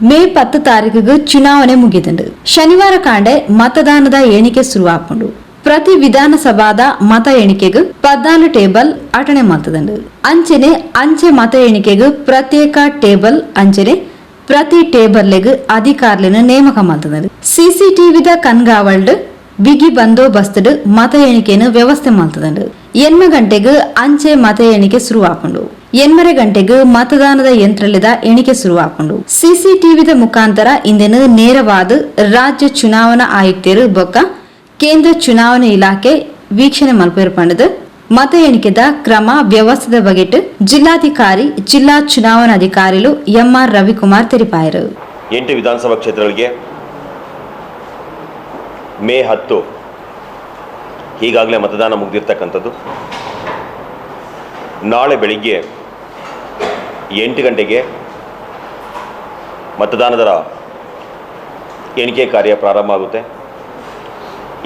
ಮೇ 10 ತಾರೀಕಿಗೆ ಚುನಾವಣೆ ಮುಗಿದುಂಡು ಶನಿವಾರ ಕಾಂಡೆ ಮತದಾನದ ಎಣಿಕೆ ಶುರುವಾಕೊಂಡು ಪ್ರತಿ ವಿಧಾನಸಭಾದ ಮತ ಎಣಿಕೆಗೆ 14 ಟೇಬಲ್ ಅಟಣೆ ಮಾಡ್ತದಂಡು ಅಂಚೆ ಮತ ಎಣಿಕೆಗೆ ಪ್ರತ್ಯೇಕ ಟೇಬಲ್ ಅಂಚನೆ ಪ್ರತಿ ಟೇಬಲ್ಲೆಗೆ ಅಧಿಕಾರಿನ ನೇಮಕ ಮಾಡ್ತದಂಡು ಸಿಸಿಟಿವಿದ ಕಣ್ಗಾವಲ್ಡ್ ಬಿಗಿ ಬಂದೋಬಸ್ತ್ ಮತ ಎಣಿಕೆಯನ್ನು ವ್ಯವಸ್ಥೆ ಮಾಡ್ತದಂಡು 8 ಗಂಟೆಗೆ ಅಂಚೆ ಮತ ಎಣಿಕೆ ಶುರುವಾಕೊಂಡು 8:30 ಗಂಟೆಗೆ ಮತದಾನದ ಯಂತ್ರಲಿದ ಎಣಿಕೆ ಶುರುವಾಕೊಂಡು ಸಿಸಿಟಿವಿದ ಮುಖಾಂತರ ಇಂದಿನ ನೇರವಾದ ರಾಜ್ಯ ಚುನಾವಣಾ ಆಯುಕ್ತರು ಬೊಕ್ಕ ಕೇಂದ್ರ ಚುನಾವಣಾ ಇಲಾಖೆ ವೀಕ್ಷಣೆ ಮಲ್ಪೇರ್ಪಂಡದು ಮತ ಎಣಿಕೆದ ಕ್ರಮ ವ್ಯವಸ್ಥೆದ ಬಗೆಟ್ ಜಿಲ್ಲಾಧಿಕಾರಿ ಜಿಲ್ಲಾ ಚುನಾವಣಾಧಿಕಾರಿಗಳು ಎಂಆರ್ ರವಿಕುಮಾರ್ ತಿಳಿಪಾಯರು. 8 ವಿಧಾನಸಭಾ ಕ್ಷೇತ್ರಗಳಿಗೆ ಮೇ 10 ಈಗಾಗಲೇ ಮತದಾನ ಮುಗಿದಿರ್ತಕ್ಕಂಥದ್ದು. ನಾಳೆ ಬೆಳಿಗ್ಗೆ 8 ಗಂಟೆಗೆ ಮತದಾನದ ಎಣಿಕೆ ಕಾರ್ಯ ಪ್ರಾರಂಭ ಆಗುತ್ತೆ.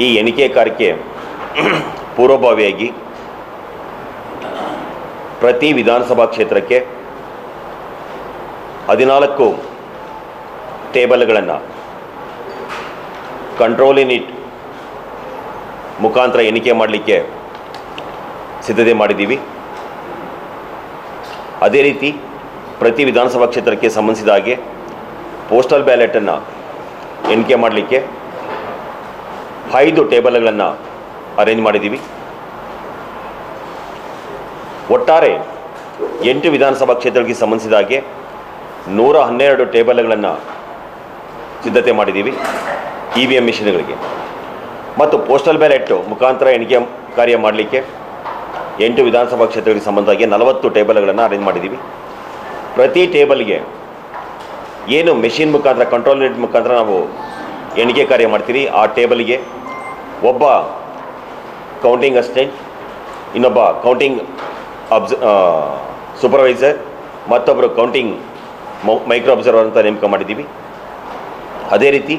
ಈ ಎಣಿಕೆ ಕಾರ್ಯಕ್ಕೆ ಪೂರ್ವಭಾವಿಯಾಗಿ ಪ್ರತಿ ವಿಧಾನಸಭಾ ಕ್ಷೇತ್ರಕ್ಕೆ 14 ಟೇಬಲ್ಗಳನ್ನು ಕಂಟ್ರೋಲ್ ಯೂನಿಟ್ ಮುಖಾಂತರ ಎಣಿಕೆ ಮಾಡಲಿಕ್ಕೆ ಸಿದ್ಧತೆ ಮಾಡಿದ್ದೀವಿ. ಅದೇ ರೀತಿ ಪ್ರತಿ ವಿಧಾನಸಭಾ ಕ್ಷೇತ್ರಕ್ಕೆ ಸಂಬಂಧಿಸಿದ ಹಾಗೆ ಪೋಸ್ಟಲ್ ಬ್ಯಾಲೆಟನ್ನು ಎಣಿಕೆ ಮಾಡಲಿಕ್ಕೆ 5 ಟೇಬಲ್ಗಳನ್ನು ಅರೇಂಜ್ ಮಾಡಿದ್ದೀವಿ. ಒಟ್ಟಾರೆ 8 ವಿಧಾನಸಭಾ ಕ್ಷೇತ್ರಗಳಿಗೆ ಸಂಬಂಧಿಸಿದ ಹಾಗೆ 112 ಟೇಬಲ್ಗಳನ್ನು ಸಿದ್ಧತೆ ಮಾಡಿದ್ದೀವಿ EVM ಮಿಷನ್ಗಳಿಗೆ. ಮತ್ತು ಪೋಸ್ಟಲ್ ಬ್ಯಾಲೆಟ್ ಮುಖಾಂತರ ಎಣಿಕೆ ಕಾರ್ಯ ಮಾಡಲಿಕ್ಕೆ 8 ವಿಧಾನಸಭಾ ಕ್ಷೇತ್ರಗಳಿಗೆ ಸಂಬಂಧವಾಗಿ 40 ಟೇಬಲ್ಗಳನ್ನು ಅರೇಂಜ್ ಮಾಡಿದ್ದೀವಿ. ಪ್ರತಿ ಟೇಬಲ್ಗೆ ಏನು ಮೆಷಿನ್ ಮುಖಾಂತರ ಕಂಟ್ರೋಲ್ ಯೂನಿಟ್ ಮುಖಾಂತರ ನಾವು ಎಣಿಕೆ ಕಾರ್ಯ ಮಾಡ್ತೀವಿ ಆ ಟೇಬಲ್ಗೆ ಒಬ್ಬ ಕೌಂಟಿಂಗ್ ಅಸಿಸ್ಟೆಂಟ್, ಇನ್ನೊಬ್ಬ ಕೌಂಟಿಂಗ್ ಸೂಪರ್ವೈಸರ್, ಮತ್ತೊಬ್ಬರು ಕೌಂಟಿಂಗ್ ಮೈಕ್ರೋ ಅಬ್ಸರ್ವರ್ ಅಂತ ನೇಮಕ ಮಾಡಿದ್ದೀವಿ. ಅದೇ ರೀತಿ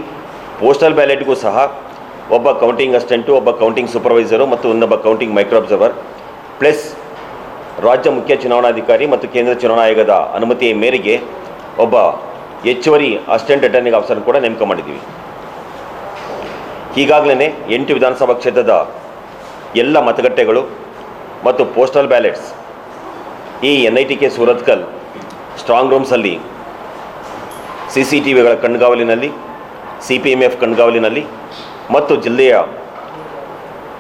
ಪೋಸ್ಟಲ್ ಬ್ಯಾಲೆಟ್ಗೂ ಸಹ ಒಬ್ಬ ಕೌಂಟಿಂಗ್ ಅಸಿಸ್ಟೆಂಟು, ಒಬ್ಬ ಕೌಂಟಿಂಗ್ ಸೂಪರ್ವೈಸರು ಮತ್ತು ಇನ್ನೊಬ್ಬ ಕೌಂಟಿಂಗ್ ಮೈಕ್ರೋ ಅಬ್ಸರ್ವರ್ ಪ್ಲಸ್ ರಾಜ್ಯ ಮುಖ್ಯ ಚುನಾವಣಾಧಿಕಾರಿ ಮತ್ತು ಕೇಂದ್ರ ಚುನಾವಣಾ ಆಯೋಗದ ಅನುಮತಿಯ ಮೇರೆಗೆ ಒಬ್ಬ ಹೆಚ್ಚುವರಿ ಅಸಿಸ್ಟೆಂಟ್ ರಿಟರ್ನಿಂಗ್ ಆಫೀಸರ್ ಕೂಡ ನೇಮಕ ಮಾಡಿದ್ದೀವಿ. ಈಗಾಗಲೇ 8 ವಿಧಾನಸಭಾ ಕ್ಷೇತ್ರದ ಎಲ್ಲ ಮತಗಟ್ಟೆಗಳು ಮತ್ತು ಪೋಸ್ಟಲ್ ಬ್ಯಾಲೆಟ್ಸ್ ಈ NITK ಸೂರತ್ಕಲ್ ಸ್ಟ್ರಾಂಗ್ ರೂಮ್ಸಲ್ಲಿ CCTVಗಳ ಕಣ್ಗಾವಲಿನಲ್ಲಿ, CPMF ಕಣ್ಗಾವಲಿನಲ್ಲಿ ಮತ್ತು ಜಿಲ್ಲೆಯ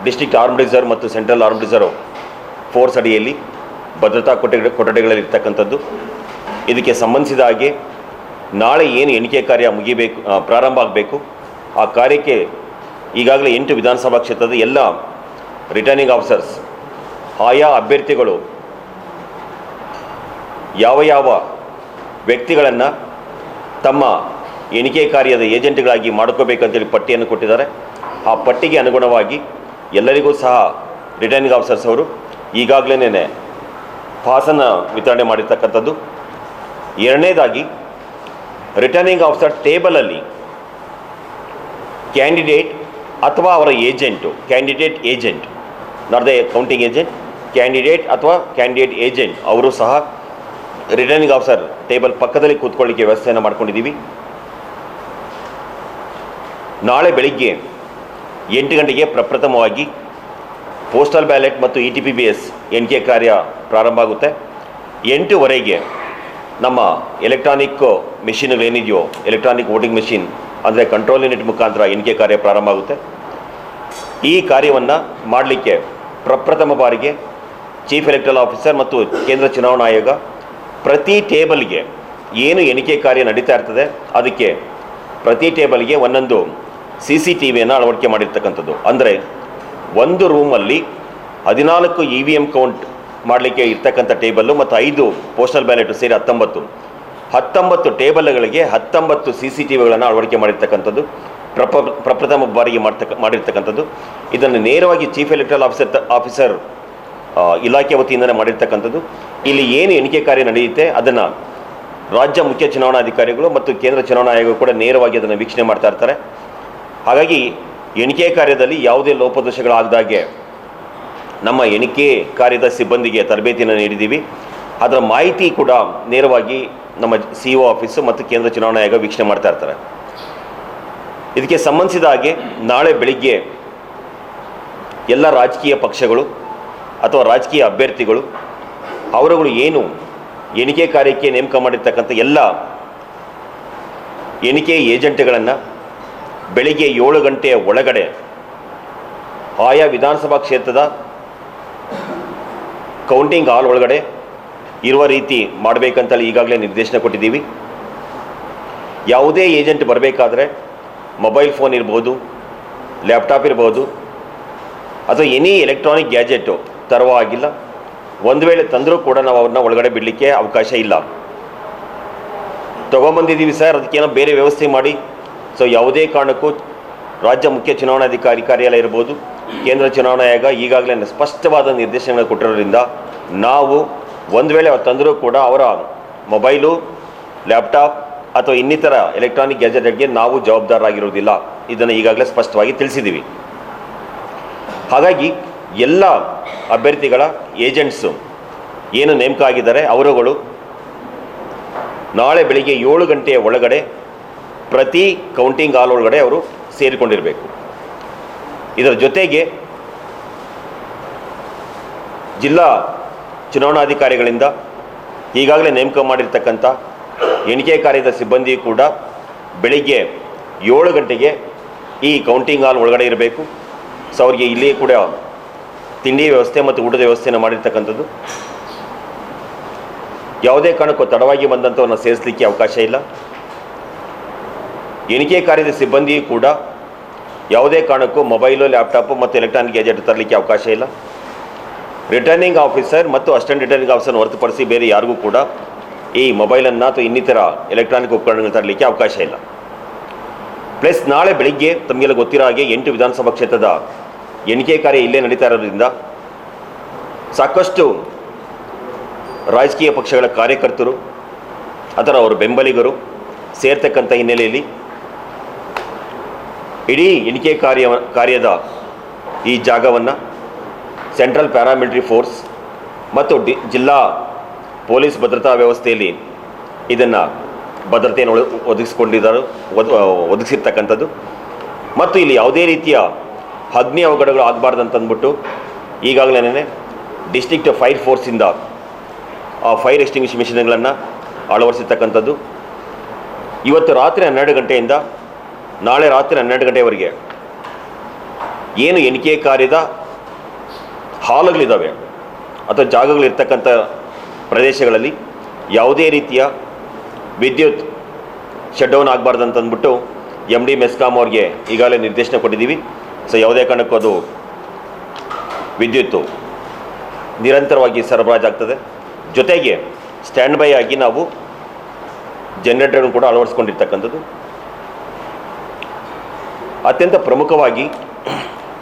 ಡಿಸ್ಟ್ರಿಕ್ಟ್ ಆರ್ಮ್ಡ್ ರಿಸರ್ವ್ ಮತ್ತು ಸೆಂಟ್ರಲ್ ಆರ್ಮ್ಡ್ ರಿಸರ್ವ್ ಫೋರ್ಸ್ ಅಡಿಯಲ್ಲಿ ಭದ್ರತಾ ಕೊಠಡಿಗಳಲ್ಲಿ ಇರ್ತಕ್ಕಂಥದ್ದು. ಇದಕ್ಕೆ ಸಂಬಂಧಿಸಿದ ಹಾಗೆ ನಾಳೆ ಏನು ಎಣಿಕೆ ಕಾರ್ಯ ಪ್ರಾರಂಭ ಆಗಬೇಕು ಆ ಕಾರ್ಯಕ್ಕೆ ಈಗಾಗಲೇ 8 ವಿಧಾನಸಭಾ ಕ್ಷೇತ್ರದ ಎಲ್ಲ ರಿಟರ್ನಿಂಗ್ ಆಫೀಸರ್ಸ್ ಆಯಾ ಅಭ್ಯರ್ಥಿಗಳು ಯಾವ ವ್ಯಕ್ತಿಗಳನ್ನು ತಮ್ಮ ಎಣಿಕೆ ಕಾರ್ಯದ ಏಜೆಂಟ್ಗಳಾಗಿ ಮಾಡ್ಕೋಬೇಕಂತೇಳಿ ಪಟ್ಟಿಯನ್ನು ಕೊಟ್ಟಿದ್ದಾರೆ. ಆ ಪಟ್ಟಿಗೆ ಅನುಗುಣವಾಗಿ ಎಲ್ಲರಿಗೂ ಸಹ ರಿಟರ್ನಿಂಗ್ ಆಫೀಸರ್ಸ್ ಅವರು ಈಗಾಗಲೇ ಪಾಸನ್ನು ವಿತರಣೆ ಮಾಡಿರ್ತಕ್ಕಂಥದ್ದು. ಎರಡನೇದಾಗಿ ರಿಟರ್ನಿಂಗ್ ಆಫೀಸರ್ ಟೇಬಲಲ್ಲಿ ಕ್ಯಾಂಡಿಡೇಟ್ ಅಥವಾ ಅವರ agent, candidate agent, not the counting agent, candidate ಅಥವಾ ಕ್ಯಾಂಡಿಡೇಟ್ ಏಜೆಂಟ್ ಅವರು ಸಹ ರಿಟರ್ನಿಂಗ್ ಆಫೀಸರ್ ಟೇಬಲ್ ಪಕ್ಕದಲ್ಲಿ ಕೂತ್ಕೊಳ್ಳಿಕ್ಕೆ ವ್ಯವಸ್ಥೆಯನ್ನು ಮಾಡ್ಕೊಂಡಿದ್ದೀವಿ. ನಾಳೆ ಬೆಳಿಗ್ಗೆ 8 ಗಂಟೆಗೆ ಪ್ರಪ್ರಥಮವಾಗಿ ಪೋಸ್ಟಲ್ ಬ್ಯಾಲೆಟ್ ಮತ್ತು ETPBS ಎಣಿಕೆ ಕಾರ್ಯ ಪ್ರಾರಂಭ ಆಗುತ್ತೆ. 8:15 ನಮ್ಮ ಎಲೆಕ್ಟ್ರಾನಿಕ್ ಮೆಷಿನ್ಗಳೇನಿದೆಯೋ, ಎಲೆಕ್ಟ್ರಾನಿಕ್ ವೋಟಿಂಗ್ ಮೆಷಿನ್ ಅಂದರೆ ಕಂಟ್ರೋಲ್ ಯೂನಿಟ್ ಮುಖಾಂತರ ಎಣಿಕೆ ಕಾರ್ಯ ಪ್ರಾರಂಭ ಆಗುತ್ತೆ. ಈ ಕಾರ್ಯವನ್ನು ಮಾಡಲಿಕ್ಕೆ ಪ್ರಪ್ರಥಮ ಬಾರಿಗೆ ಚೀಫ್ ಎಲೆಕ್ಟರಲ್ ಆಫೀಸರ್ ಮತ್ತು ಕೇಂದ್ರ ಚುನಾವಣಾ ಆಯೋಗ ಪ್ರತಿ ಟೇಬಲ್ಗೆ ಏನು ಎಣಿಕೆ ಕಾರ್ಯ ನಡೀತಾ ಇರ್ತದೆ ಅದಕ್ಕೆ ಪ್ರತಿ ಟೇಬಲ್ಗೆ ಒಂದೊಂದು CCTVಯನ್ನು ಅಳವಡಿಕೆ ಮಾಡಿರ್ತಕ್ಕಂಥದ್ದು. ಅಂದರೆ ಒಂದು ರೂಮಲ್ಲಿ 14 EVM ಕೌಂಟ್ ಮಾಡಲಿಕ್ಕೆ ಇರ್ತಕ್ಕಂಥ ಟೇಬಲ್ಲು ಮತ್ತು 5 ಪೋಸ್ಟಲ್ ಬ್ಯಾಲೆಟು ಸೇರಿ 19 ಟೇಬಲ್ಗಳಿಗೆ 19 CCTVಗಳನ್ನು ಅಳವಡಿಕೆ ಮಾಡಿರ್ತಕ್ಕಂಥದ್ದು ಪ್ರಪ್ರಥಮ ಬಾರಿಗೆ ಮಾಡಿರ್ತಕ್ಕಂಥದ್ದು. ಇದನ್ನು ನೇರವಾಗಿ ಚೀಫ್ ಎಲೆಕ್ಟರಲ್ ಆಫೀಸರ್ ಇಲಾಖೆ ವತಿಯಿಂದಲೇ ಮಾಡಿರ್ತಕ್ಕಂಥದ್ದು. ಇಲ್ಲಿ ಏನು ಎಣಿಕೆ ಕಾರ್ಯ ನಡೆಯುತ್ತೆ ಅದನ್ನು ರಾಜ್ಯ ಮುಖ್ಯ ಚುನಾವಣಾಧಿಕಾರಿಗಳು ಮತ್ತು ಕೇಂದ್ರ ಚುನಾವಣಾ ಆಯೋಗ ಕೂಡ ನೇರವಾಗಿ ಅದನ್ನು ವೀಕ್ಷಣೆ ಮಾಡ್ತಾ ಇರ್ತಾರೆ. ಹಾಗಾಗಿ ಎಣಿಕೆ ಕಾರ್ಯದಲ್ಲಿ ಯಾವುದೇ ಲೋಪದೋಷಗಳಾಗದಾಗೆ ನಮ್ಮ ಎಣಿಕೆ ಕಾರ್ಯದ ಸಿಬ್ಬಂದಿಗೆ ತರಬೇತಿಯನ್ನು ನೀಡಿದ್ದೀವಿ. ಅದರ ಮಾಹಿತಿ ಕೂಡ ನೇರವಾಗಿ ನಮ್ಮ CEO ಆಫೀಸು ಮತ್ತು ಕೇಂದ್ರ ಚುನಾವಣಾ ಆಯೋಗ ವೀಕ್ಷಣೆ ಮಾಡ್ತಾ ಇರ್ತಾರೆ. ಇದಕ್ಕೆ ಸಂಬಂಧಿಸಿದ ಹಾಗೆ ನಾಳೆ ಬೆಳಿಗ್ಗೆ ಎಲ್ಲ ರಾಜಕೀಯ ಪಕ್ಷಗಳು ಅಥವಾ ರಾಜಕೀಯ ಅಭ್ಯರ್ಥಿಗಳು ಅವರುಗಳು ಏನು ಎಣಿಕೆ ಕಾರ್ಯಕ್ಕೆ ನೇಮಕ ಮಾಡಿರ್ತಕ್ಕಂಥ ಎಲ್ಲ ಎಣಿಕೆ ಏಜೆಂಟ್ಗಳನ್ನು ಬೆಳಿಗ್ಗೆ 7 ಗಂಟೆಯ ಒಳಗಡೆ ಆಯಾ ವಿಧಾನಸಭಾ ಕ್ಷೇತ್ರದ ಕೌಂಟಿಂಗ್ ಹಾಲ್ ಒಳಗಡೆ ಇರುವ ರೀತಿ ಮಾಡಬೇಕಂತೇಳಿ ಈಗಾಗಲೇ ನಿರ್ದೇಶನ ಕೊಟ್ಟಿದ್ದೀವಿ. ಯಾವುದೇ ಏಜೆಂಟ್ ಬರಬೇಕಾದ್ರೆ ಮೊಬೈಲ್ ಫೋನ್ ಇರ್ಬೋದು, ಲ್ಯಾಪ್ಟಾಪ್ ಇರ್ಬೋದು, ಅಥವಾ ಎನಿ ಎಲೆಕ್ಟ್ರಾನಿಕ್ ಗ್ಯಾಜೆಟು ತರುವ ಆಗಿಲ್ಲ. ಒಂದು ವೇಳೆ ತಂದರೂ ಕೂಡ ನಾವು ಅವ್ರನ್ನ ಒಳಗಡೆ ಬಿಡಲಿಕ್ಕೆ ಅವಕಾಶ ಇಲ್ಲ. ತೊಗೊಂಬಂದಿದ್ದೀವಿ ಸರ್, ಅದಕ್ಕೇನೋ ಬೇರೆ ವ್ಯವಸ್ಥೆ ಮಾಡಿ. ಸೊ ಯಾವುದೇ ಕಾರಣಕ್ಕೂ ರಾಜ್ಯ ಮುಖ್ಯ ಚುನಾವಣಾಧಿಕಾರಿ ಕಾರ್ಯಾಲಯ ಇರ್ಬೋದು, ಕೇಂದ್ರ ಚುನಾವಣಾ ಆಯೋಗ ಈಗಾಗಲೇ ಸ್ಪಷ್ಟವಾದ ನಿರ್ದೇಶನಗಳು ಕೊಟ್ಟಿರೋದ್ರಿಂದ ನಾವು ಒಂದು ವೇಳೆ ಅವ್ರು ತಂದರೂ ಕೂಡ ಅವರ ಮೊಬೈಲು, ಲ್ಯಾಪ್ಟಾಪ್ ಅಥವಾ ಇನ್ನಿತರ ಎಲೆಕ್ಟ್ರಾನಿಕ್ ಗ್ಯಾಜೆಟ್ಗೆ ನಾವು ಜವಾಬ್ದಾರರಾಗಿರುವುದಿಲ್ಲ. ಇದನ್ನು ಈಗಾಗಲೇ ಸ್ಪಷ್ಟವಾಗಿ ತಿಳಿಸಿದ್ದೀವಿ. ಹಾಗಾಗಿ ಎಲ್ಲ ಅಭ್ಯರ್ಥಿಗಳ ಏಜೆಂಟ್ಸು ಏನು ನೇಮಕ ಆಗಿದ್ದಾರೆ ಅವರುಗಳು ನಾಳೆ ಬೆಳಿಗ್ಗೆ 7 ಗಂಟೆಯ ಒಳಗಡೆ ಪ್ರತಿ ಕೌಂಟಿಂಗ್ ಹಾಲ್ ಒಳಗಡೆ ಅವರು ಸೇರಿಕೊಂಡಿರಬೇಕು. ಇದರ ಜೊತೆಗೆ ಜಿಲ್ಲಾ ಚುನಾವಣಾಧಿಕಾರಿಗಳಿಂದ ಈಗಾಗಲೇ ನೇಮಕ ಮಾಡಿರ್ತಕ್ಕಂಥ ಎಣಿಕೆ ಕಾರ್ಯದ ಸಿಬ್ಬಂದಿ ಕೂಡ ಬೆಳಿಗ್ಗೆ 7 ಗಂಟೆಗೆ ಈ ಕೌಂಟಿಂಗ್ ಹಾಲ್ ಒಳಗಡೆ ಇರಬೇಕು. ಸೊ ಅವರಿಗೆ ಇಲ್ಲಿಯೇ ಕೂಡ ತಿಂಡಿ ವ್ಯವಸ್ಥೆ ಮತ್ತು ಊಟದ ವ್ಯವಸ್ಥೆಯನ್ನು ಮಾಡಿರ್ತಕ್ಕಂಥದ್ದು. ಯಾವುದೇ ಕಾರಣಕ್ಕೂ ತಡವಾಗಿ ಬಂದಂಥವ್ರನ್ನ ಸೇರಿಸಲಿಕ್ಕೆ ಅವಕಾಶ ಇಲ್ಲ. ಎಣಿಕೆ ಕಾರ್ಯದ ಸಿಬ್ಬಂದಿಯೂ ಕೂಡ ಯಾವುದೇ ಕಾರಣಕ್ಕೂ ಮೊಬೈಲು, ಲ್ಯಾಪ್ಟಾಪು ಮತ್ತು ಎಲೆಕ್ಟ್ರಾನಿಕ್ ಗ್ಯಾಜೆಟ್ ತರಲಿಕ್ಕೆ ಅವಕಾಶ ಇಲ್ಲ. ರಿಟರ್ನಿಂಗ್ ಆಫೀಸರ್ ಮತ್ತು ಅಸಿಸ್ಟೆಂಟ್ ರಿಟರ್ನಿಂಗ್ ಆಫೀಸರ್ನ ಹೊರತುಪಡಿಸಿ ಬೇರೆ ಯಾರಿಗೂ ಕೂಡ ಈ ಮೊಬೈಲನ್ನು ಅಥವಾ ಇನ್ನಿತರ ಎಲೆಕ್ಟ್ರಾನಿಕ್ ಉಪಕರಣಗಳು ತರಲಿಕ್ಕೆ ಅವಕಾಶ ಇಲ್ಲ. ಪ್ಲಸ್ ನಾಳೆ ಬೆಳಿಗ್ಗೆ ತಮಗೆಲ್ಲ ಗೊತ್ತಿರೋ ಹಾಗೆ 8 ವಿಧಾನಸಭಾ ಕ್ಷೇತ್ರದ ಎಣಿಕೆ ಕಾರ್ಯ ಇಲ್ಲೇ ನಡೀತಾ ಇರೋದ್ರಿಂದ ಸಾಕಷ್ಟು ರಾಜಕೀಯ ಪಕ್ಷಗಳ ಕಾರ್ಯಕರ್ತರು ಅಥವಾ ಅವರ ಬೆಂಬಲಿಗರು ಸೇರ್ತಕ್ಕಂಥ ಹಿನ್ನೆಲೆಯಲ್ಲಿ ಇಡೀ ಎಣಿಕೆ ಕಾರ್ಯದ ಈ ಜಾಗವನ್ನು ಸೆಂಟ್ರಲ್ ಪ್ಯಾರಾಮಿಲಿಟರಿ ಫೋರ್ಸ್ ಮತ್ತು ಜಿಲ್ಲಾ ಪೊಲೀಸ್ ಭದ್ರತಾ ವ್ಯವಸ್ಥೆಯಲ್ಲಿ ಇದನ್ನು ಭದ್ರತೆಯನ್ನು ಒದಗಿಸಿರ್ತಕ್ಕಂಥದ್ದು. ಮತ್ತು ಇಲ್ಲಿ ಯಾವುದೇ ರೀತಿಯ ಅಗ್ನಿ ಅವಘಡಗಳು ಆಗಬಾರ್ದಂತಂದ್ಬಿಟ್ಟು ಈಗಾಗಲೇ ಡಿಸ್ಟ್ರಿಕ್ಟ್ ಫೈರ್ ಫೋರ್ಸಿಂದ ಆ ಫೈರ್ ಎಕ್ಸ್ಟಿಂಗ್ವಿಷ್ ಮಿಷನ್ಗಳನ್ನು ಅಳವಡಿಸಿರ್ತಕ್ಕಂಥದ್ದು. ಇವತ್ತು ರಾತ್ರಿ 12 ಗಂಟೆಯಿಂದ ನಾಳೆ ರಾತ್ರಿ 12 ಗಂಟೆವರೆಗೆ ಏನು ಎಣಿಕೆ ಕಾರ್ಯದ ಹಾಲ್ಗಳಿದ್ದಾವೆ ಅಥವಾ ಜಾಗಗಳಿರ್ತಕ್ಕಂಥ ಪ್ರದೇಶಗಳಲ್ಲಿ ಯಾವುದೇ ರೀತಿಯ ವಿದ್ಯುತ್ ಶಟ್ ಡೌನ್ ಆಗಬಾರ್ದಂತಂದ್ಬಿಟ್ಟು MD ಮೆಸ್ಕಾಂ ಅವ್ರಿಗೆ ಈಗಾಗಲೇ ನಿರ್ದೇಶನ ಕೊಟ್ಟಿದ್ದೀವಿ. ಸೊ ಯಾವುದೇ ಕಾರಣಕ್ಕೂ ಅದು ವಿದ್ಯುತ್ತು ನಿರಂತರವಾಗಿ ಸರಬರಾಜಾಗ್ತದೆ. ಜೊತೆಗೆ ಸ್ಟ್ಯಾಂಡ್ ಬೈ ಆಗಿ ನಾವು ಜನರೇಟರ್ಗಳನ್ನು ಕೂಡ ಅಳವಡಿಸ್ಕೊಂಡಿರ್ತಕ್ಕಂಥದ್ದು. ಅತ್ಯಂತ ಪ್ರಮುಖವಾಗಿ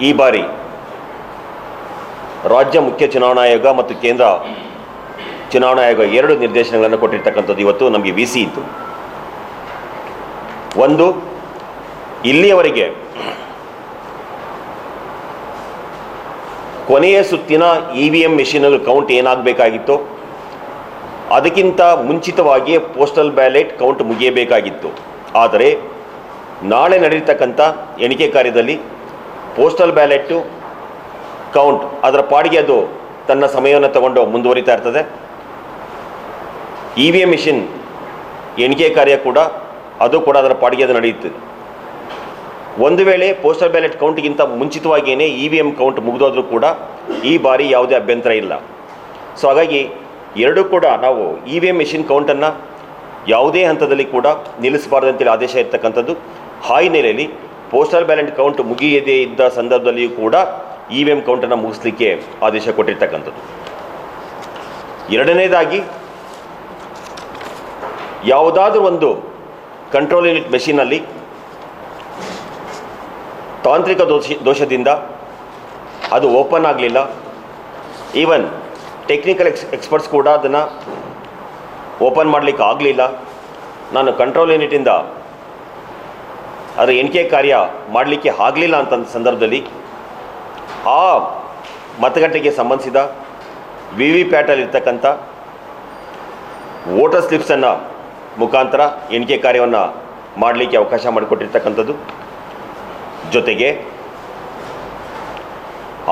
ಈ ಬಾರಿ ರಾಜ್ಯ ಮುಖ್ಯ ಚುನಾವಣಾ ಆಯೋಗ ಮತ್ತು ಕೇಂದ್ರ ಚುನಾವಣಾ ಆಯೋಗ 2 ನಿರ್ದೇಶನಗಳನ್ನು ಕೊಟ್ಟಿರ್ತಕ್ಕಂಥದ್ದು ಇವತ್ತು ನಮಗೆ VC ಇತ್ತು. ಒಂದು, ಇಲ್ಲಿಯವರೆಗೆ ಕೊನೆಯ ಸುತ್ತಿನ EVM ಮೆಷಿನ್ಗಳ ಕೌಂಟ್ ಏನಾಗಬೇಕಾಗಿತ್ತು ಅದಕ್ಕಿಂತ ಮುಂಚಿತವಾಗಿಯೇ ಪೋಸ್ಟಲ್ ಬ್ಯಾಲೆಟ್ ಕೌಂಟ್ ಮುಗಿಯಬೇಕಾಗಿತ್ತು. ಆದರೆ ನಾಳೆ ನಡೆಯತಕ್ಕಂಥ ಎಣಿಕೆ ಕಾರ್ಯದಲ್ಲಿ ಪೋಸ್ಟಲ್ ಬ್ಯಾಲೆಟ್ಟು ಕೌಂಟ್ ಅದರ ಪಾಡಿಗೆ ಅದು ತನ್ನ ಸಮಯವನ್ನು ತಗೊಂಡು ಮುಂದುವರಿತಾ ಇರ್ತದೆ. EVM ಮಿಷಿನ್ ಎಣಿಕೆ ಕಾರ್ಯ ಕೂಡ ಅದು ಕೂಡ ಅದರ ಪಾಡಿಗೆ ಅದು ನಡೆಯುತ್ತದೆ. ಒಂದು ವೇಳೆ ಪೋಸ್ಟಲ್ ಬ್ಯಾಲೆಟ್ ಕೌಂಟ್ಗಿಂತ ಮುಂಚಿತವಾಗಿಯೇ EVM ಕೌಂಟ್ ಮುಗಿದೋದ್ರೂ ಕೂಡ ಈ ಬಾರಿ ಯಾವುದೇ ಅಭ್ಯಂತರ ಇಲ್ಲ. ಸೊ ಹಾಗಾಗಿ ಎರಡೂ ಕೂಡ ನಾವು EVM ಮಿಷಿನ್ ಕೌಂಟನ್ನು ಯಾವುದೇ ಹಂತದಲ್ಲಿ ಕೂಡ ನಿಲ್ಲಿಸಬಾರ್ದು ಅಂತೇಳಿ ಆದೇಶ ಇರ್ತಕ್ಕಂಥದ್ದು. ಆ ಹಿನ್ನೆಲೆಯಲ್ಲಿ ಪೋಸ್ಟಲ್ ಬ್ಯಾಲೆಟ್ ಕೌಂಟ್ ಮುಗಿಯದೇ ಇದ್ದ ಸಂದರ್ಭದಲ್ಲಿಯೂ ಕೂಡ EVM ಕೌಂಟನ್ನು ಮುಗಿಸ್ಲಿಕ್ಕೆ ಆದೇಶ ಕೊಟ್ಟಿರ್ತಕ್ಕಂಥದ್ದು. ಎರಡನೇದಾಗಿ, ಯಾವುದಾದ್ರೂ ಒಂದು ಕಂಟ್ರೋಲ್ ಯೂನಿಟ್ ಮೆಷಿನಲ್ಲಿ ತಾಂತ್ರಿಕ ದೋಷದಿಂದ ಅದು ಓಪನ್ ಆಗಲಿಲ್ಲ, ಈವನ್ ಟೆಕ್ನಿಕಲ್ ಎಕ್ಸ್ಪರ್ಟ್ಸ್ ಕೂಡ ಅದನ್ನು ಓಪನ್ ಮಾಡಲಿಕ್ಕೆ ಆಗಲಿಲ್ಲ, ನಾನು ಕಂಟ್ರೋಲ್ ಯೂನಿಟಿಂದ ಅದರ ಎಣಿಕೆ ಕಾರ್ಯ ಮಾಡಲಿಕ್ಕೆ ಆಗಲಿಲ್ಲ ಅಂತ ಸಂದರ್ಭದಲ್ಲಿ ಆ ಮತಗಟ್ಟೆಗೆ ಸಂಬಂಧಿಸಿದ VVPAT ಇರ್ತಕ್ಕಂಥ ವೋಟರ್ ಸ್ಲಿಪ್ಸನ್ನು ಮುಖಾಂತರ ಎಣಿಕೆ ಕಾರ್ಯವನ್ನು ಮಾಡಲಿಕ್ಕೆ ಅವಕಾಶ ಮಾಡಿಕೊಟ್ಟಿರ್ತಕ್ಕಂಥದ್ದು. ಜೊತೆಗೆ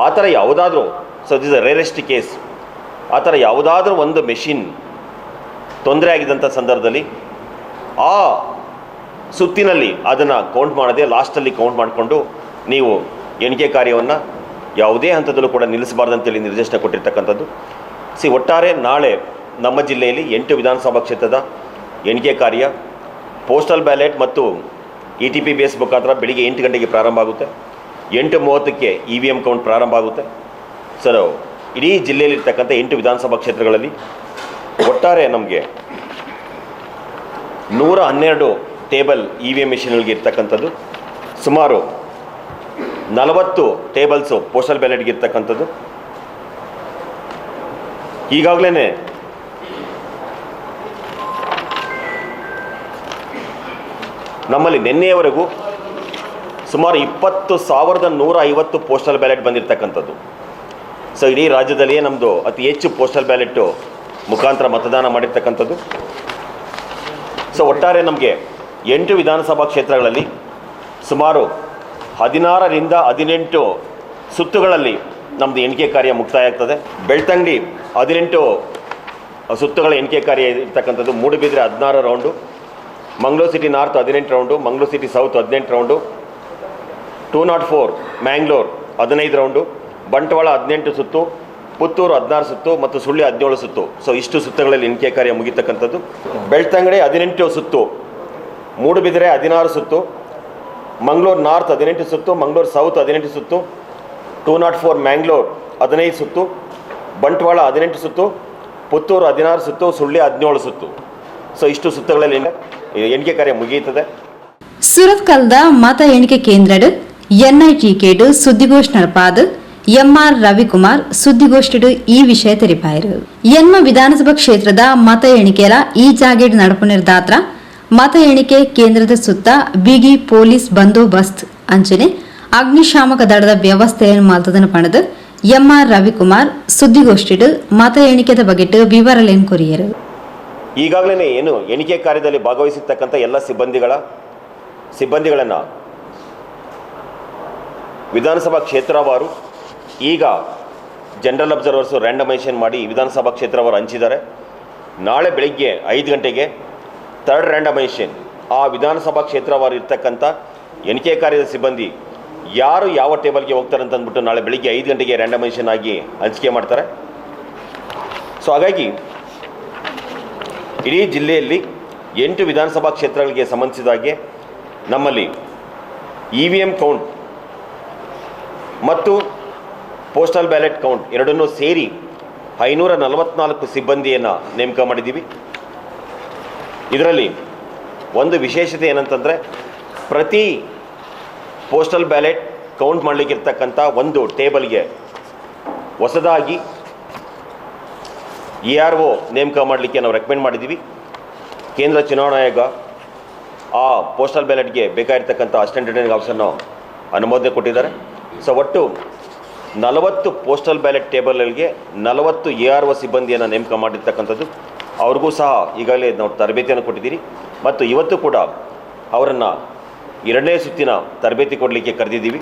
ಆ ಥರ ಯಾವುದಾದ್ರೂ ದಿಸ್ ರೇರೆಸ್ಟ್ ಕೇಸ್, ಆ ಥರ ಯಾವುದಾದ್ರೂ ಒಂದು ಮೆಷಿನ್ ತೊಂದರೆ ಆಗಿದ್ದಂಥ ಸಂದರ್ಭದಲ್ಲಿ ಆ ಸುತ್ತಿನಲ್ಲಿ ಅದನ್ನು ಕೌಂಟ್ ಮಾಡದೆ ಲಾಸ್ಟಲ್ಲಿ ಕೌಂಟ್ ಮಾಡಿಕೊಂಡು ನೀವು ಎಣಿಕೆ ಕಾರ್ಯವನ್ನು ಯಾವುದೇ ಹಂತದಲ್ಲೂ ಕೂಡ ನಿಲ್ಲಿಸಬಾರ್ದಂತೇಳಿ ನಿರ್ದೇಶನ ಕೊಟ್ಟಿರ್ತಕ್ಕಂಥದ್ದು. ಒಟ್ಟಾರೆ ನಾಳೆ ನಮ್ಮ ಜಿಲ್ಲೆಯಲ್ಲಿ 8 ವಿಧಾನಸಭಾ ಕ್ಷೇತ್ರದ ಎಣಿಕೆ ಕಾರ್ಯ ಪೋಸ್ಟಲ್ ಬ್ಯಾಲೆಟ್ ಮತ್ತು ETPBS ಮುಖಾಂತರ ಬೆಳಿಗ್ಗೆ 8 ಗಂಟೆಗೆ ಪ್ರಾರಂಭ ಆಗುತ್ತೆ. 8:30ಕ್ಕೆ EVM ಕೌಂಟ್ ಪ್ರಾರಂಭ ಆಗುತ್ತೆ. ಸರ್, ಇಡೀ ಜಿಲ್ಲೆಯಲ್ಲಿರ್ತಕ್ಕಂಥ 8 ವಿಧಾನಸಭಾ ಕ್ಷೇತ್ರಗಳಲ್ಲಿ ಒಟ್ಟಾರೆ ನಮಗೆ 112 ಟೇಬಲ್ EVM ಮೆಷಿನ್ಗಳಿಗೆ ಇರ್ತಕ್ಕಂಥದ್ದು, ಸುಮಾರು 40 ಟೇಬಲ್ಸು ಪೋಸ್ಟಲ್ ಬ್ಯಾಲೆಟ್ಗೆ ಇರ್ತಕ್ಕಂಥದ್ದು. ಈಗಾಗಲೇ ನಮ್ಮಲ್ಲಿ ನಿನ್ನೆಯವರೆಗೂ ಸುಮಾರು 20,150 ಪೋಸ್ಟಲ್ ಬ್ಯಾಲೆಟ್ ಬಂದಿರತಕ್ಕಂಥದ್ದು. ಸೊ ಇಡೀ ರಾಜ್ಯದಲ್ಲಿಯೇ ನಮ್ಮದು ಅತಿ ಹೆಚ್ಚು ಪೋಸ್ಟಲ್ ಬ್ಯಾಲೆಟ್ಟು ಮುಖಾಂತರ ಮತದಾನ ಮಾಡಿರ್ತಕ್ಕಂಥದ್ದು. ಸೊ ಒಟ್ಟಾರೆ ನಮಗೆ 8 ವಿಧಾನಸಭಾ ಕ್ಷೇತ್ರಗಳಲ್ಲಿ ಸುಮಾರು 16ರಿಂದ 18 ಸುತ್ತುಗಳಲ್ಲಿ ನಮ್ಮದು ಎಣಿಕೆ ಕಾರ್ಯ ಮುಕ್ತಾಯ ಆಗ್ತದೆ. ಬೆಳ್ತಂಗಡಿ 18 ಸುತ್ತುಗಳ ಎಣಿಕೆ ಕಾರ್ಯ ಇರ್ತಕ್ಕಂಥದ್ದು, Moodbidri 16 round, Mangaluru city north 18 round, Mangaluru city south 18 round, 204 Mangalore 15 round, Bantwal 18 ಸುತ್ತು, ಪುತ್ತೂರು 16 ಸುತ್ತು ಮತ್ತು ಸುಳ್ಯ 17 ಸುತ್ತು. ಸೊ ಇಷ್ಟು ಸುತ್ತುಗಳಲ್ಲಿ ಎಣಿಕೆ ಕಾರ್ಯ ಮುಗಿತಕ್ಕಂಥದ್ದು. ಬೆಳ್ತಂಗಡಿ 18 ಸುತ್ತು, ಮೂಡುಬಿದಿರೆ 16 ಸುತ್ತು, ಮಂಗಳೂರು ನಾರ್ತ್ 18 ಸುತ್ತು, ಮಂಗಳೂರು ಸೌತ್ 18 ಸುತ್ತು, 204 ಮ್ಯಾಂಗ್ಳೂರ್ 15 ಸುತ್ತು, ಬಂಟ್ವಾಳ 18 ಸುತ್ತು, ಪುತ್ತೂರು 16 ಸುತ್ತು, ಸುಳ್ಯ 17 ಸುತ್ತು. ಸೊ ಇಷ್ಟು ಸುತ್ತುಗಳಲ್ಲಿ ಎಣಿಕೆ ಕಾರ್ಯ ಮುಗಿಯುತ್ತದೆ. ಸುರತ್ಕಲ್ದ ಮತ ಎಣಿಕೆ ಕೇಂದ್ರಡ್ NITKಡು ಸುದ್ದಿಗೋಷ್ಠಿ ನಡಪಾದ MR ರವಿಕುಮಾರ್ ಸುದ್ದಿಗೋಷ್ಠಿಡು ಈ ವಿಷಯ ತೆರಿಪಾಯರು. ಎನ್ಮ ವಿಧಾನಸಭಾ ಕ್ಷೇತ್ರದ ಮತ ಎಣಿಕೆಲ ಈ ಜಾಗೆಡ್ ನಡಪುನಿರ್ದಾತ್ರ ಮತ ಎಣಿಕೆ ಕೇಂದ್ರದ ಸುತ್ತ ಬಿಗಿ ಪೊಲೀಸ್ ಬಂದೋಬಸ್ತ್ ಅಂಚನೆ ಅಗ್ನಿಶಾಮಕ ದಳದ ವ್ಯವಸ್ಥೆಯನ್ನು ಮಲ್ತದನ್ನು ಪಣದು MR ರವಿಕುಮಾರ್ ಸುದ್ದಿಗೋಷ್ಠಿಡು ಮತ ಎಣಿಕೆದ ಬಗೆಟ್ ವಿವರಲೇನು ಕೊರಿಯರು. ಈಗಾಗಲೇ ಏನು ಎಣಿಕೆ ಕಾರ್ಯದಲ್ಲಿ ಭಾಗವಹಿಸಿರ್ತಕ್ಕಂಥ ಎಲ್ಲ ಸಿಬ್ಬಂದಿಗಳನ್ನು ವಿಧಾನಸಭಾ ಕ್ಷೇತ್ರವಾರು ಈಗ ಜನರಲ್ ಅಬ್ಸರ್ವರ್ಸು ರ್ಯಾಂಡಮೈಸೇಷನ್ ಮಾಡಿ ವಿಧಾನಸಭಾ ಕ್ಷೇತ್ರವಾರು ಹಂಚಿದ್ದಾರೆ. ನಾಳೆ ಬೆಳಿಗ್ಗೆ 5 ಗಂಟೆಗೆ ಥರ್ಡ್ ರ್ಯಾಂಡಮೈಸೇಷನ್ ಆ ವಿಧಾನಸಭಾ ಕ್ಷೇತ್ರವಾರು ಇರ್ತಕ್ಕಂಥ ಎಣಿಕೆ ಕಾರ್ಯದ ಸಿಬ್ಬಂದಿ ಯಾರು ಯಾವ ಟೇಬಲ್ಗೆ ಹೋಗ್ತಾರೆ ಅಂತ ಅಂದ್ಬಿಟ್ಟು ನಾಳೆ ಬೆಳಿಗ್ಗೆ 5 ಗಂಟೆಗೆ ರ್ಯಾಂಡಮೈಸೇಷನ್ ಆಗಿ ಹಂಚಿಕೆ ಮಾಡ್ತಾರೆ. ಸೊ ಹಾಗಾಗಿ ಇಡೀ ಜಿಲ್ಲೆಯಲ್ಲಿ 8 ವಿಧಾನಸಭಾ ಕ್ಷೇತ್ರಗಳಿಗೆ ಸಂಬಂಧಿಸಿದಾಗೆ ನಮ್ಮಲ್ಲಿ EVM ಕೌಂಟ್ ಮತ್ತು ಪೋಸ್ಟಲ್ ಬ್ಯಾಲೆಟ್ ಕೌಂಟ್ ಎರಡನ್ನೂ ಸೇರಿ 544 ಸಿಬ್ಬಂದಿಯನ್ನು ನೇಮಕ ಮಾಡಿದ್ದೀವಿ. ಇದರಲ್ಲಿ ಒಂದು ವಿಶೇಷತೆ ಏನಂತಂದರೆ, ಪ್ರತಿ ಪೋಸ್ಟಲ್ ಬ್ಯಾಲೆಟ್ ಕೌಂಟ್ ಮಾಡಲಿಕ್ಕಿರ್ತಕ್ಕಂಥ ಒಂದು ಟೇಬಲ್ಗೆ ಹೊಸದಾಗಿ ERO ನೇಮಕ ಮಾಡಲಿಕ್ಕೆ ನಾವು ರೆಕಮೆಂಡ್ ಮಾಡಿದ್ದೀವಿ. ಕೇಂದ್ರ ಚುನಾವಣಾ ಆಯೋಗ ಆ ಪೋಸ್ಟಲ್ ಬ್ಯಾಲೆಟ್ಗೆ ಬೇಕಾಗಿರ್ತಕ್ಕಂಥ ಅಸಿಸ್ಟೆಂಟ್ ರಿಟರ್ನಿಂಗ್ ಆಫೀಸರ್ನ ಅನುಮೋದನೆ ಕೊಟ್ಟಿದ್ದಾರೆ. ಸೊ ಒಟ್ಟು 40 ಪೋಸ್ಟಲ್ ಬ್ಯಾಲೆಟ್ ಟೇಬಲ್ಗಳಿಗೆ 40 ERO ಸಿಬ್ಬಂದಿಯನ್ನು ನೇಮಕ ಮಾಡಿರ್ತಕ್ಕಂಥದ್ದು. ಅವ್ರಿಗೂ ಸಹ ಈಗಾಗಲೇ ನಾವು ತರಬೇತಿಯನ್ನು ಕೊಟ್ಟಿದ್ದೀರಿ ಮತ್ತು ಇವತ್ತು ಕೂಡ ಅವರನ್ನು 2ನೇ ಸುತ್ತಿನ ತರಬೇತಿ ಕೊಡಲಿಕ್ಕೆ ಕರೆದಿದ್ದೀವಿ.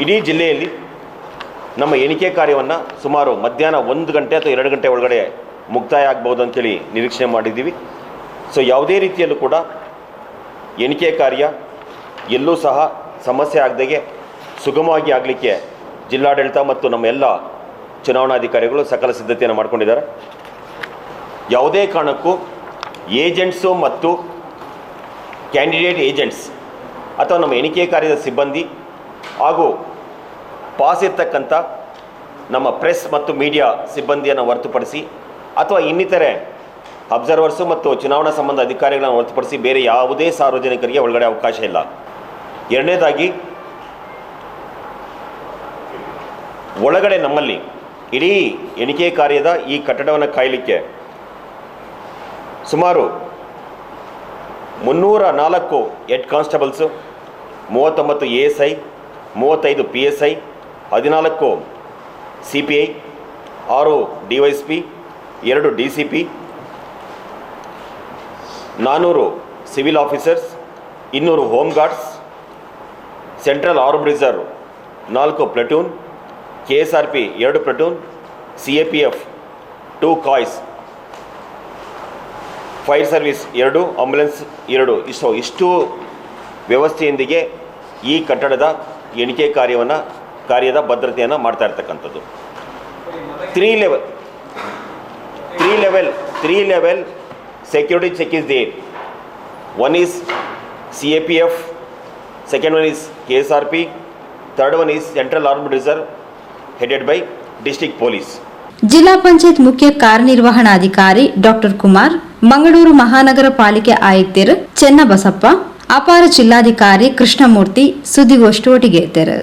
ಇಡೀ ಜಿಲ್ಲೆಯಲ್ಲಿ ನಮ್ಮ ಎಣಿಕೆ ಕಾರ್ಯವನ್ನು ಸುಮಾರು ಮಧ್ಯಾಹ್ನ 1 ಗಂಟೆ ಅಥವಾ 2 ಗಂಟೆ ಒಳಗಡೆ ಮುಕ್ತಾಯ ಆಗ್ಬೋದು ಅಂತೇಳಿ ನಿರೀಕ್ಷೆ ಮಾಡಿದ್ದೀವಿ. ಸೊ ಯಾವುದೇ ರೀತಿಯಲ್ಲೂ ಕೂಡ ಎಣಿಕೆ ಕಾರ್ಯ ಎಲ್ಲೂ ಸಹ ಸಮಸ್ಯೆ ಆಗದಾಗೆ ಸುಗಮವಾಗಿ ಆಗಲಿಕ್ಕೆ ಜಿಲ್ಲಾಡಳಿತ ಮತ್ತು ನಮ್ಮ ಎಲ್ಲ ಚುನಾವಣಾಧಿಕಾರಿಗಳು ಸಕಲ ಸಿದ್ಧತೆಯನ್ನು ಮಾಡ್ಕೊಂಡಿದ್ದಾರೆ. ಯಾವುದೇ ಕಾರಣಕ್ಕೂ ಏಜೆಂಟ್ಸು ಮತ್ತು ಕ್ಯಾಂಡಿಡೇಟ್ ಏಜೆಂಟ್ಸ್ ಅಥವಾ ನಮ್ಮ ಎಣಿಕೆ ಕಾರ್ಯದ ಸಿಬ್ಬಂದಿ ಹಾಗೂ ಪಾಸ್ ಇರ್ತಕ್ಕಂಥ ನಮ್ಮ ಪ್ರೆಸ್ ಮತ್ತು ಮೀಡಿಯಾ ಸಿಬ್ಬಂದಿಯನ್ನು ಹೊರತುಪಡಿಸಿ ಅಥವಾ ಇನ್ನಿತರೆ ಅಬ್ಸರ್ವರ್ಸು ಮತ್ತು ಚುನಾವಣಾ ಸಂಬಂಧ ಅಧಿಕಾರಿಗಳನ್ನು ಹೊರತುಪಡಿಸಿ ಬೇರೆ ಯಾವುದೇ ಸಾರ್ವಜನಿಕರಿಗೆ ಒಳಗಡೆ ಅವಕಾಶ ಇಲ್ಲ. ಎರಡನೇದಾಗಿ, ಒಳಗಡೆ ನಮ್ಮಲ್ಲಿ ಇಡೀ ಎಣಿಕೆ ಕಾರ್ಯದ ಈ ಕಟ್ಟಡವನ್ನು ಕಾಯಲಿಕ್ಕೆ ಸುಮಾರು 304 head constables, 39 ASI, 35 PSI, 14 CPI, 6 DYSP, 2 DCP, 400 civil officers, 200 home guards, central armed reserve 4 platoon, KSRP 2 platoon, CAPF 2 guys, fire service 2, ambulance 2, ಇಷ್ಟು ವ್ಯವಸ್ಥೆಯೊಂದಿಗೆ ಈ ಕಟ್ಟಡದ ಎಣಿಕೆ ಕಾರ್ಯದ ಭದ್ರತೆಯನ್ನು ಮಾಡ್ತಾ ಇರ್ತಕ್ಕಂಥದ್ದು. 3 level security check is there. One is CAPF, second one is KSRP, third one is Central Armed Reserve headed by District Police. ಜಿಲ್ಲಾ ಪಂಚಾಯತ್ ಮುಖ್ಯ ಕಾರ್ಯನಿರ್ವಹಣಾಧಿಕಾರಿ ಡಾಕ್ಟರ್ ಕುಮಾರ್, ಮಂಗಳೂರು ಮಹಾನಗರ ಪಾಲಿಕೆ ಆಯುಕ್ತರು ಚೆನ್ನಬಸಪ್ಪ, ಅಪಾರ ಜಿಲ್ಲಾಧಿಕಾರಿ ಕೃಷ್ಣಮೂರ್ತಿ ಸುದ್ದಿಗೋಷ್ಠಿ ಒಟ್ಟಿಗೆ ಇದ್ದರು.